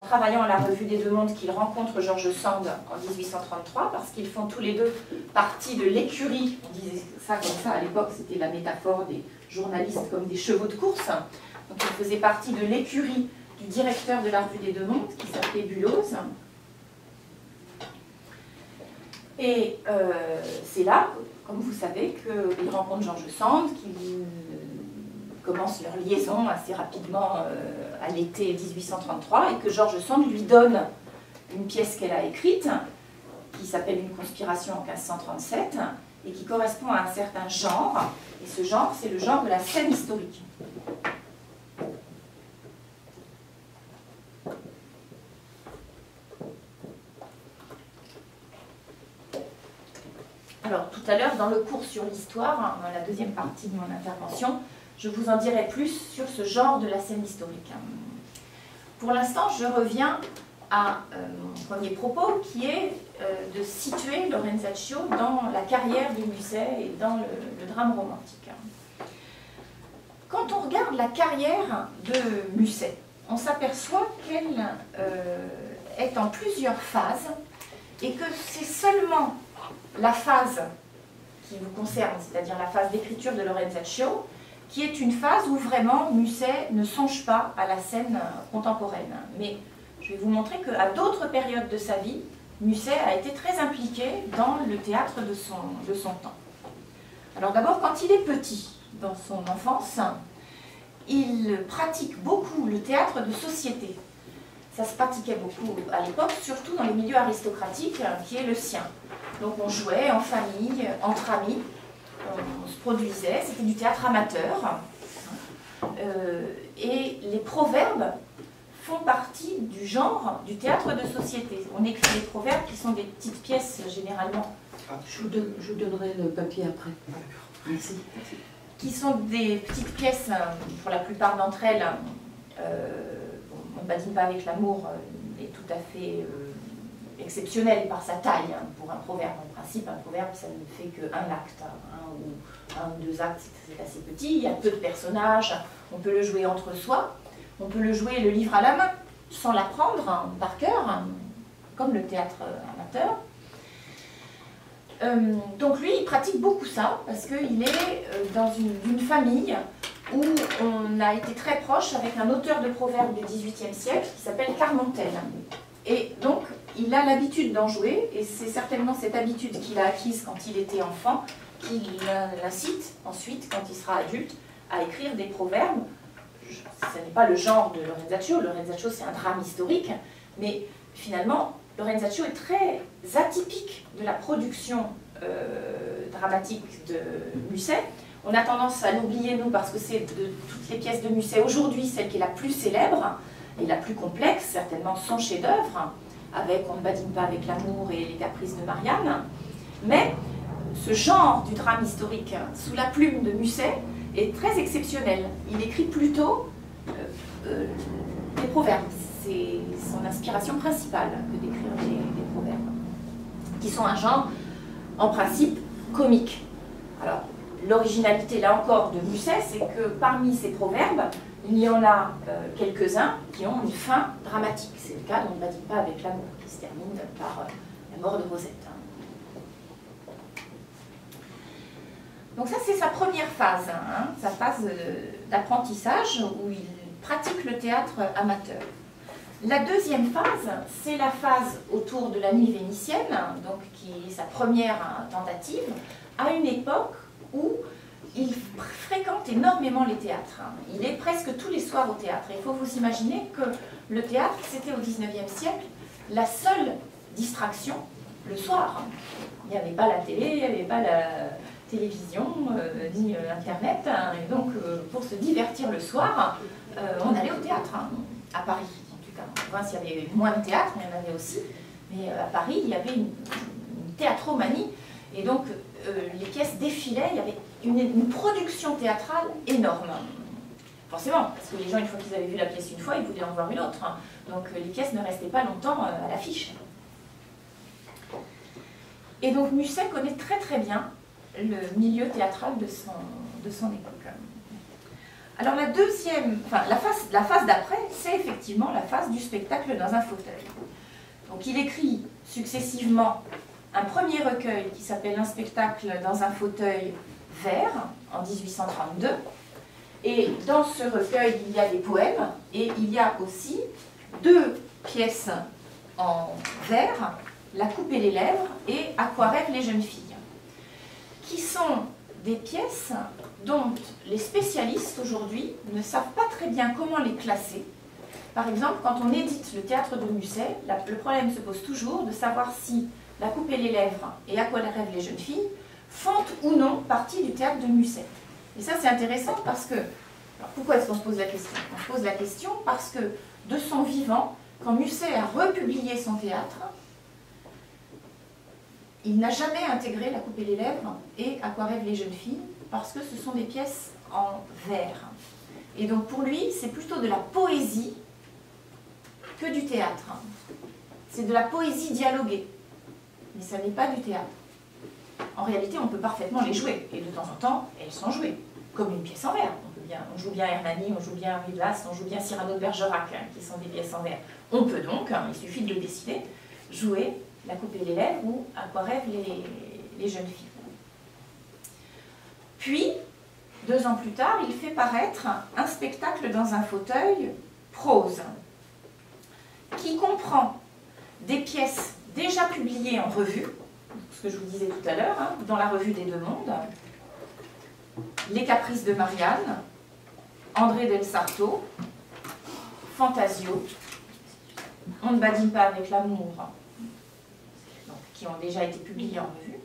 Travaillant à la Revue des Deux Mondes qu'il rencontre George Sand en 1833, parce qu'ils font tous les deux partie de l'écurie. On disait ça comme ça à l'époque, c'était la métaphore des journalistes comme des chevaux de course. Donc ils faisaient partie de l'écurie du directeur de la Revue des Deux Mondes, qui s'appelait Bulloz. Et c'est là, comme vous savez, qu'ils rencontrent George Sand, qu'ils commencent leur liaison assez rapidement à l'été 1833, et que George Sand lui donne une pièce qu'elle a écrite, qui s'appelle Une conspiration en 1537, et qui correspond à un certain genre, et ce genre, c'est le genre de la scène historique. Alors, tout à l'heure, dans le cours sur l'histoire, dans la deuxième partie de mon intervention, je vous en dirai plus sur ce genre de la scène historique. Pour l'instant, je reviens à mon premier propos, qui est de situer Lorenzaccio dans la carrière de Musset et dans le drame romantique. Quand on regarde la carrière de Musset, on s'aperçoit qu'elle est en plusieurs phases et que c'est seulement la phase qui vous concerne, c'est-à-dire la phase d'écriture de Lorenzaccio, qui est une phase où vraiment Musset ne songe pas à la scène contemporaine. Mais je vais vous montrer qu'à d'autres périodes de sa vie, Musset a été très impliqué dans le théâtre de son temps. Alors d'abord, quand il est petit, dans son enfance, il pratique beaucoup le théâtre de société. Ça se pratiquait beaucoup à l'époque, surtout dans les milieux aristocratiques, qui est le sien. Donc on jouait en famille, entre amis, on se produisait, c'était du théâtre amateur. Et les proverbes font partie du genre du théâtre de société. On écrit des proverbes qui sont des petites pièces généralement. Je vous donnerai le papier après. Merci. Qui sont des petites pièces, pour la plupart d'entre elles, on ne badine pas avec l'amour, est tout à fait exceptionnel par sa taille pour un proverbe. En principe, un proverbe, ça ne fait qu'un acte, un ou deux actes, c'est assez petit, il y a peu de personnages, on peut le jouer entre soi, on peut le jouer le livre à la main, sans l'apprendre par cœur, comme le théâtre amateur. Donc lui, il pratique beaucoup ça, parce qu'il est dans une famille où on a été très proche avec un auteur de proverbes du XVIIIe siècle qui s'appelle Carmontel. Et donc, il a l'habitude d'en jouer, et c'est certainement cette habitude qu'il a acquise quand il était enfant, qui l'incite ensuite, quand il sera adulte, à écrire des proverbes. Ce n'est pas le genre de Lorenzaccio. Lorenzaccio, c'est un drame historique, mais finalement, Lorenzaccio est très atypique de la production dramatique de Musset. On a tendance à l'oublier, nous, parce que c'est de toutes les pièces de Musset aujourd'hui, celle qui est la plus célèbre et la plus complexe, certainement son chef-d'œuvre, avec On ne badine pas avec l'amour et Les caprices de Marianne. Mais ce genre du drame historique sous la plume de Musset est très exceptionnel. Il écrit plutôt des proverbes. C'est son inspiration principale que d'écrire des proverbes, qui sont un genre, en principe, comique. Alors, l'originalité, là encore, de Musset, c'est que parmi ces proverbes, il y en a quelques-uns qui ont une fin dramatique. C'est le cas d'On ne badine pas avec l'amour, qui se termine par la mort de Rosette. Donc ça, c'est sa première phase, sa phase d'apprentissage où il pratique le théâtre amateur. La deuxième phase, c'est la phase autour de la nuit vénitienne, donc qui est sa première tentative, à une époque où il fréquente énormément les théâtres. Il est presque tous les soirs au théâtre. Il faut vous imaginer que le théâtre, c'était au XIXe siècle la seule distraction le soir. Il n'y avait pas la télé, il n'y avait pas la télévision, ni Internet. Et donc, pour se divertir le soir, on allait au théâtre, à Paris. En province, il y avait moins de théâtre, mais il y en avait aussi. Mais à Paris, il y avait une théatromanie. Et donc, les pièces défilaient, il y avait une production théâtrale énorme. Forcément, parce que les gens, une fois qu'ils avaient vu la pièce une fois, ils voulaient en voir une autre. Donc, les pièces ne restaient pas longtemps à l'affiche. Et donc, Musset connaît très très bien le milieu théâtral de son époque. Alors la phase d'après, c'est effectivement la phase du spectacle dans un fauteuil. Donc il écrit successivement un premier recueil qui s'appelle Un spectacle dans un fauteuil vert en 1832. Et dans ce recueil, il y a des poèmes et il y a aussi 2 pièces en vers, La coupe et les lèvres et À quoi rêvent les jeunes filles, qui sont des pièces dont les spécialistes aujourd'hui ne savent pas très bien comment les classer. Par exemple, quand on édite le théâtre de Musset, le problème se pose toujours de savoir si La coupe et les lèvres et À quoi rêvent les jeunes filles font ou non partie du théâtre de Musset. Et ça, c'est intéressant parce que... Alors, pourquoi est-ce qu'on se pose la question? On se pose la question parce que, de son vivant, quand Musset a republié son théâtre, il n'a jamais intégré La coupe et les lèvres et À quoi rêvent les jeunes filles, parce que ce sont des pièces en vers. Et donc pour lui, c'est plutôt de la poésie que du théâtre. C'est de la poésie dialoguée, mais ça n'est pas du théâtre. En réalité, on peut parfaitement les jouer, et de temps en temps, elles sont jouées, comme une pièce en vers. On joue bien Hernani, on joue bien Henri de Last, on joue bien Cyrano de Bergerac, qui sont des pièces en vers. On peut donc, il suffit de le décider, jouer La coupe et les lèvres ou À quoi rêvent les jeunes filles. Puis, 2 ans plus tard, il fait paraître Un spectacle dans un fauteuil prose, qui comprend des pièces déjà publiées en revue, ce que je vous disais tout à l'heure, dans la revue des 2 mondes, Les caprices de Marianne, André del Sarto, Fantasio, On ne badine pas avec l'amour, qui ont déjà été publiés en revue.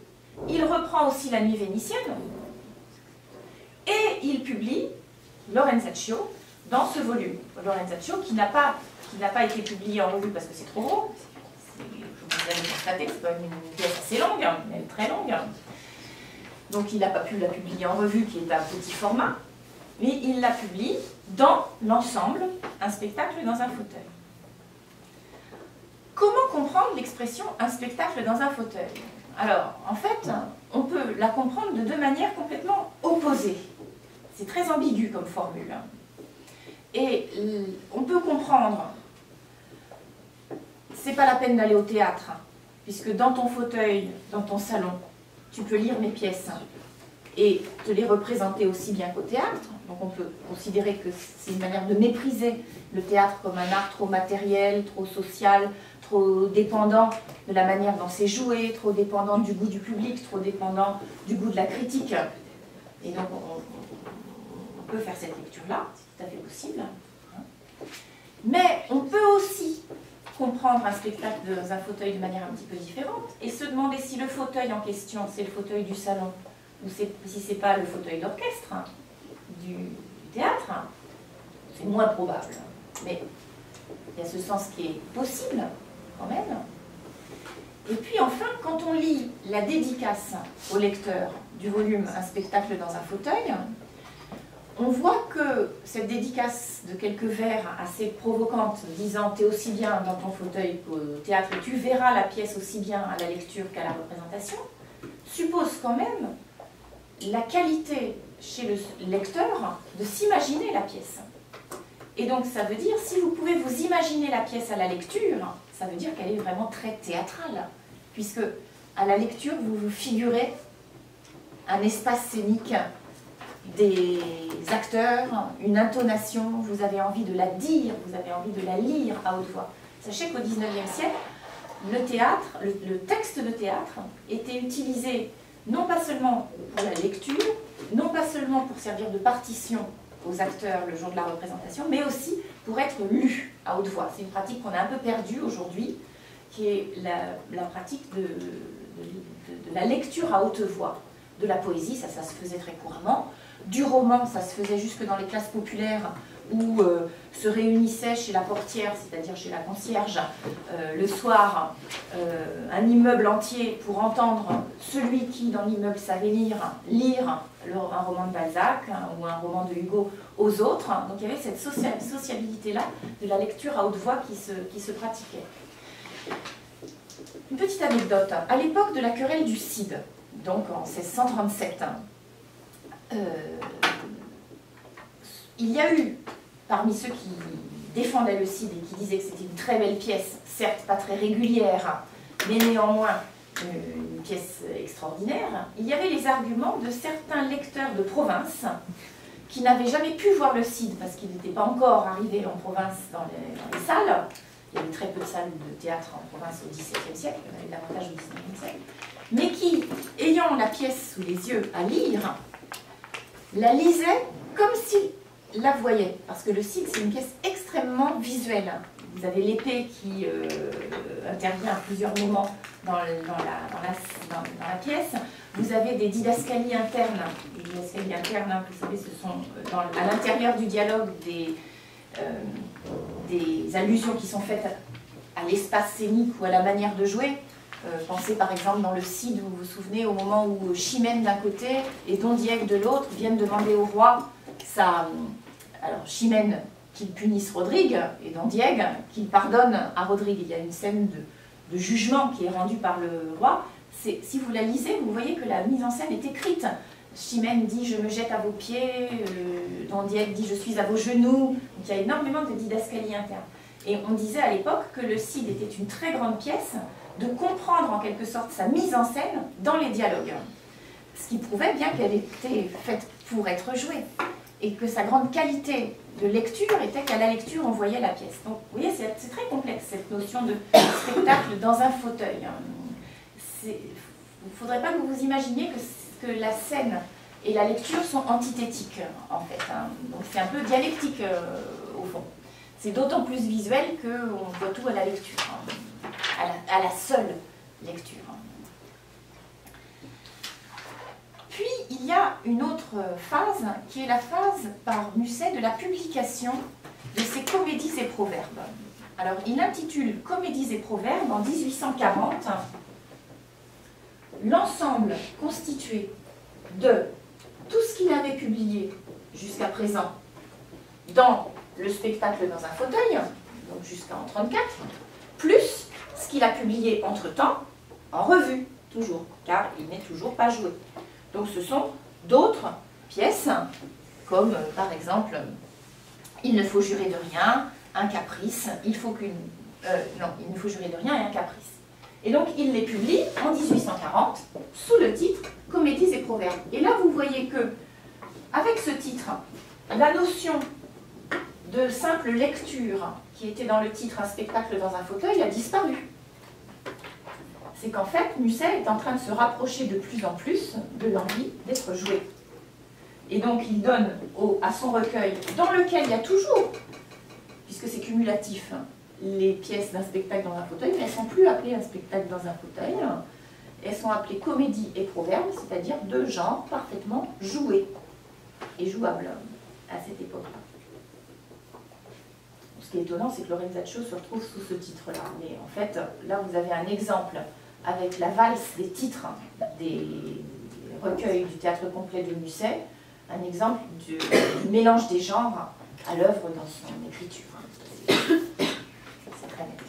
Il reprend aussi La nuit vénitienne et il publie Lorenzaccio dans ce volume. Lorenzaccio qui n'a pas été publié en revue parce que c'est trop gros. Je vous avez constaté que c'est quand même une pièce assez longue, mais très longue. Donc il n'a pas pu la publier en revue qui est à petit format, mais il la publie dans l'ensemble, Un spectacle dans un fauteuil. Comment comprendre l'expression « un spectacle dans un fauteuil » Alors, en fait, on peut la comprendre de 2 manières complètement opposées. C'est très ambigu comme formule. Et on peut comprendre, c'est pas la peine d'aller au théâtre, puisque dans ton fauteuil, dans ton salon, tu peux lire mes pièces et te les représenter aussi bien qu'au théâtre. Donc on peut considérer que c'est une manière de mépriser le théâtre comme un art trop matériel, trop social, trop dépendant de la manière dont c'est joué, trop dépendant du goût du public, trop dépendant du goût de la critique. Et donc on peut faire cette lecture-là, c'est tout à fait possible. Mais on peut aussi comprendre un spectacle dans un fauteuil de manière un petit peu différente et se demander si le fauteuil en question, c'est le fauteuil du salon ou si c'est pas le fauteuil d'orchestre du théâtre. C'est moins probable. Mais il y a ce sens qui est possible, quand même. Et puis enfin, quand on lit la dédicace au lecteur du volume Un spectacle dans un fauteuil, on voit que cette dédicace de quelques vers assez provocantes, disant « t'es aussi bien dans ton fauteuil qu'au théâtre et tu verras la pièce aussi bien à la lecture qu'à la représentation », suppose quand même la qualité chez le lecteur de s'imaginer la pièce. Et donc ça veut dire, si vous pouvez vous imaginer la pièce à la lecture, ça veut dire qu'elle est vraiment très théâtrale, puisque à la lecture, vous vous figurez un espace scénique, des acteurs, une intonation, vous avez envie de la dire, vous avez envie de la lire à haute voix. Sachez qu'au XIXe siècle, le théâtre, le texte de théâtre était utilisé non pas seulement pour la lecture, non pas seulement pour servir de partition aux acteurs le jour de la représentation, mais aussi pour être lu à haute voix. C'est une pratique qu'on a un peu perdue aujourd'hui, qui est la pratique de la lecture à haute voix. De la poésie, ça se faisait très couramment. Du roman, ça se faisait jusque dans les classes populaires où se réunissaient chez la portière, c'est-à-dire chez la concierge, le soir, un immeuble entier pour entendre celui qui, dans l'immeuble, savait lire un roman de Balzac ou un roman de Hugo aux autres. Donc il y avait cette sociabilité-là de la lecture à haute voix qui se pratiquait. Une petite anecdote. À l'époque de la querelle du Cid, donc en 1637, il y a eu, parmi ceux qui défendaient le Cid et qui disaient que c'était une très belle pièce, certes pas très régulière, mais néanmoins une pièce extraordinaire, il y avait les arguments de certains lecteurs de province qui n'avaient jamais pu voir le Cid parce qu'il n'était pas encore arrivé en province dans les salles. Il y avait très peu de salles de théâtre en province au XVIIe siècle, il y en avait davantage au XIXe siècle, mais qui, ayant la pièce sous les yeux à lire, la lisaient comme s'ils la voyaient, parce que le Cid, c'est une pièce extrêmement visuelle. Vous avez l'épée qui intervient à plusieurs moments dans la pièce. Vous avez des didascalies internes. Les didascalies internes, vous savez, ce sont à l'intérieur du dialogue des allusions qui sont faites à l'espace scénique ou à la manière de jouer. Pensez par exemple dans le Cid, vous vous souvenez, au moment où Chimène d'un côté et Don Diègue de l'autre viennent demander au roi alors Chimène qu'il punisse Rodrigue et Don Diègue qu'il pardonne à Rodrigue. Il y a une scène de jugement qui est rendue par le roi. Si vous la lisez, vous voyez que la mise en scène est écrite. Chimène dit « je me jette à vos pieds », Don Diègue dit « je suis à vos genoux ». Donc il y a énormément de didascalies internes. Et on disait à l'époque que le Cid était une très grande pièce de comprendre en quelque sorte sa mise en scène dans les dialogues. Ce qui prouvait bien qu'elle était faite pour être jouée. Et que sa grande qualité de lecture était qu'à la lecture, on voyait la pièce. Donc, vous voyez, c'est très complexe, cette notion de spectacle dans un fauteuil. Il ne faudrait pas que vous imaginiez que la scène et la lecture sont antithétiques, en fait. Donc, c'est un peu dialectique, au fond. C'est d'autant plus visuel qu'on voit tout à la lecture, à la seule lecture. Puis, il y a une autre phase, qui est la phase par Musset de la publication de ses comédies et proverbes. Alors, il intitule « Comédies et proverbes » en 1840, l'ensemble constitué de tout ce qu'il avait publié jusqu'à présent dans le spectacle dans un fauteuil, donc jusqu'en 1934, plus ce qu'il a publié entre-temps en revue, toujours, car il n'est toujours pas joué. Donc ce sont d'autres pièces, comme par exemple « Il ne faut jurer de rien »,« Un caprice »,« il ne faut jurer de rien » et « Un caprice ». Et donc il les publie en 1840 sous le titre « Comédies et proverbes ». Et là vous voyez que, avec ce titre, la notion de simple lecture qui était dans le titre « Un spectacle dans un fauteuil » a disparu. C'est qu'en fait, Musset est en train de se rapprocher de plus en plus de l'envie d'être joué. Et donc, il donne à son recueil, dans lequel il y a toujours, puisque c'est cumulatif, les pièces d'un spectacle dans un fauteuil, mais elles ne sont plus appelées un spectacle dans un fauteuil, elles sont appelées comédies et proverbes, c'est-à-dire deux genres parfaitement joués et jouables à cette époque-là. Ce qui est étonnant, c'est que Lorenzaccio se retrouve sous ce titre-là. Mais en fait, là, vous avez un exemple avec la valse des titres des recueils du théâtre complet de Musset, un exemple du mélange des genres à l'œuvre dans son écriture. C'est très net.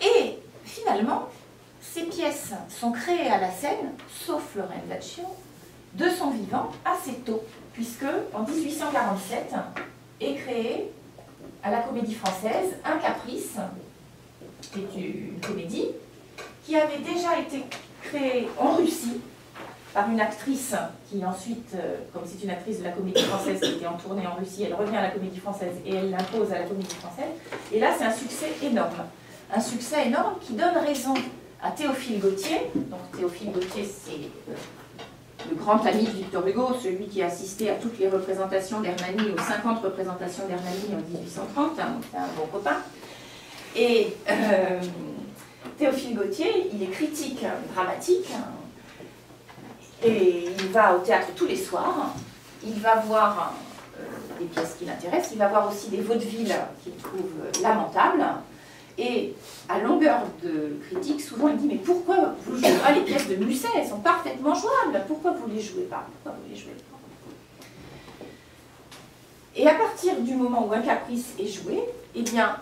Et finalement, ces pièces sont créées à la scène, sauf Lorenzaccio, de son vivant assez tôt, puisque en 1847 est créé à la Comédie Française Un caprice, qui est une comédie qui avait déjà été créée en Russie par une actrice qui ensuite, comme c'est une actrice de la Comédie Française qui était en tournée en Russie, elle revient à la Comédie Française et elle l'impose à la Comédie Française. Et là, c'est un succès énorme. Un succès énorme qui donne raison à Théophile Gautier. Donc Théophile Gautier, c'est le grand ami de Victor Hugo, celui qui a assisté à toutes les représentations d'Hernani, aux 50 représentations d'Hernani en 1830, hein, c'est un bon copain. Et Théophile Gautier, il est critique dramatique, et il va au théâtre tous les soirs, il va voir des pièces qui l'intéressent, il va voir aussi des vaudevilles qu'il trouve lamentables, et à longueur de critique, souvent il dit « Mais pourquoi vous jouez pas les pièces de Musset? Elles sont parfaitement jouables. Pourquoi vous les jouez pas? Pourquoi vous les jouez pas ?» Et à partir du moment où Un caprice est joué, eh bien,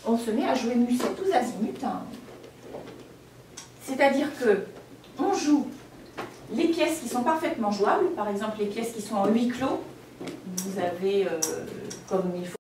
on se met à jouer Musset tous azimuts. C'est-à-dire que on joue les pièces qui sont parfaitement jouables, par exemple les pièces qui sont en huis clos, vous avez, comme il faut